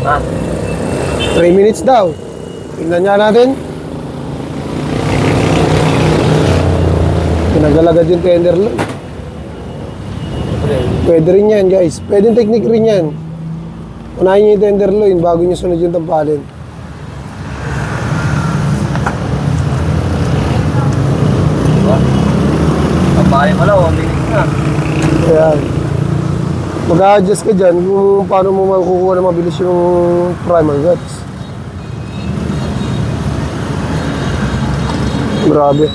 Ah, 3 minutes daw. Tingnan nga natin. Pinagalagad yung tenderloin. Pwede rin yan, guys. Pwede technique rin yan. Unahin nyo yung tenderloin bago nyo sunod yung tampalin. diba? Papahay pala, 1 minute na. Ayan. Mag-a-adjust ka dyan kung paano mo makukuha na mabilis yung primal guts. Grabe.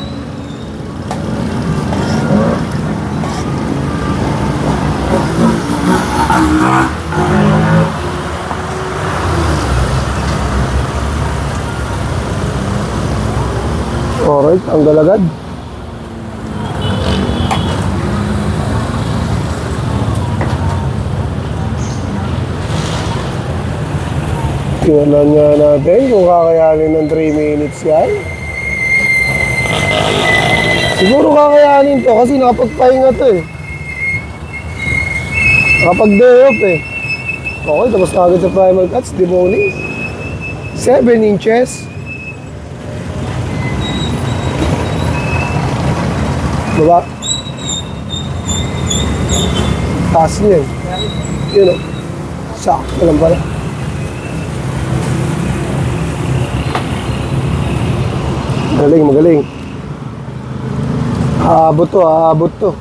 Alright, tanggal agad. Tingnan nga natin kung kakayanin ng 3 minutes yan. Siguro kakayanin to kasi nakapagpahinga to eh. Nakapag-day off eh. Okay, tapos na agad sa primal cuts, deboning. 7 inches. Baba. Taas niya eh. Yun o. Sakto lang pala. Magaling, magaling. Aabot to, aabot to.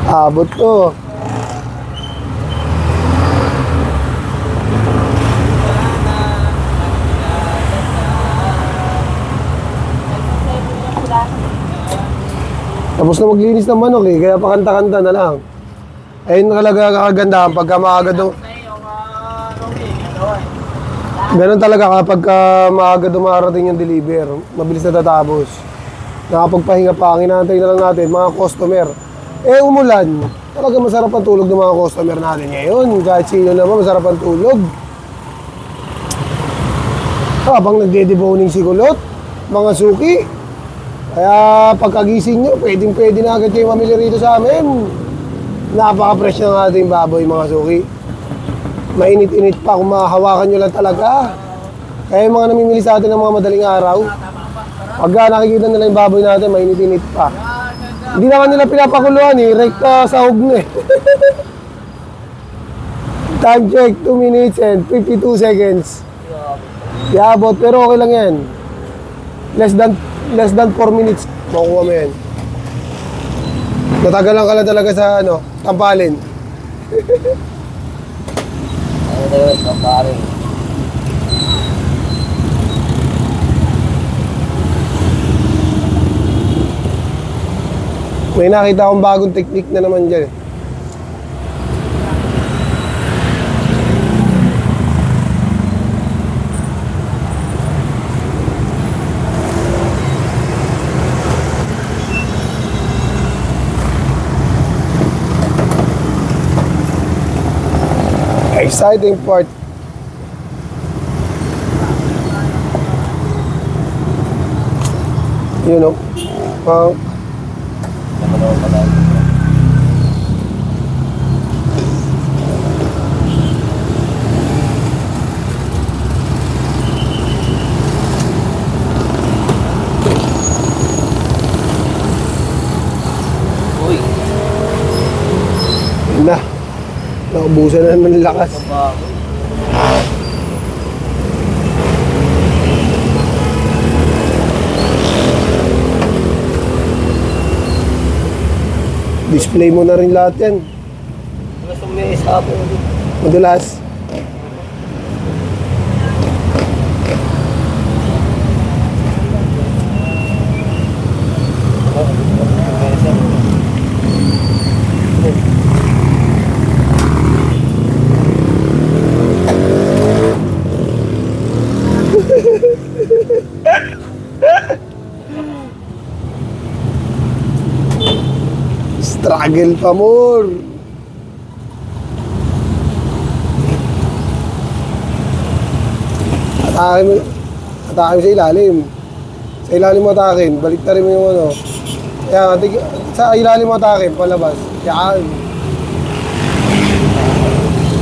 Aabot to. Tapos na maglinis ng manok eh, kaya pakanta-kanta na lang. Ayun talaga kakagandahan pagka maaga daw. Ganun talaga kapag maaga dumarating yung deliver, mabilis na tatapos. Nakapagpahinga pa, ang inaantay na lang natin, mga customer. Eh umulan, talaga masarap ang tulog ng mga customer natin ngayon. Kahit sino naman, masarap ang tulog. Habang nagde-deboning si Kulot, mga suki. Kaya pagkagising nyo, pwede na agad kayo mamili rito sa amin. Napaka-fresh ng ating baboy mga suki. Mainit-init pa kung mahahawakan nyo lang talaga. Kaya yung mga namimili sa atin ng mga madaling araw, pagka nakikita nila yung baboy natin, mainit-init pa. Hindi naman nila pinapakuluan eh, rekta sahog na eh. Time check, 2 minutes and 52 seconds. Yabot, pero okay lang yan. Less than 4 minutes, makukuha mo yan. Natagalan ka lang talaga sa tampalin. Ano talaga, papahay. May nakita akong bagong technique na naman dyan eh. Exciting part. You know, Uy, yun na. Naubusan na ng lakas. papahay. Display mo na rin lahat yan. Gusto mo yung isa po. Madulas. Struggle pa more. Atake mo sa ilalim. Sa ilalim mo atakin. Balik na rin mo yung Yan, sa ilalim mo atake, palabas. Yan.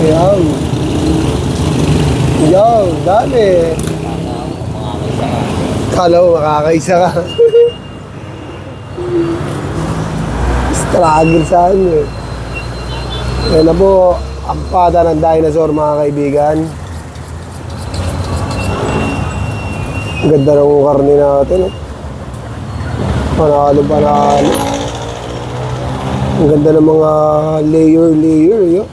Yan. Yan, dali. Kala mo makakaisa ka. Struggle sa ano eh. Yan na po, ang pata ng dinosaur mga kaibigan. Ang ganda ng karne natin. Panalo. Ang ganda ng mga layer. Yun.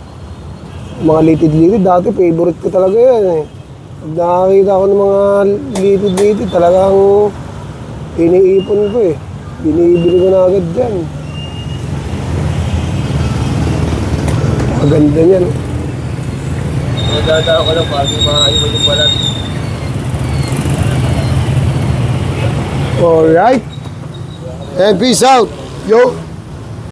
Mga litid. Dati favorite ko talaga yan eh. Pag nakakita ko ng mga litid, talagang iniipon ko eh. Binibili ko na agad dyan. Maganda niyan. Nagdadaan ko lang bago makaiwan yung balat. Alright. And peace out. Yo.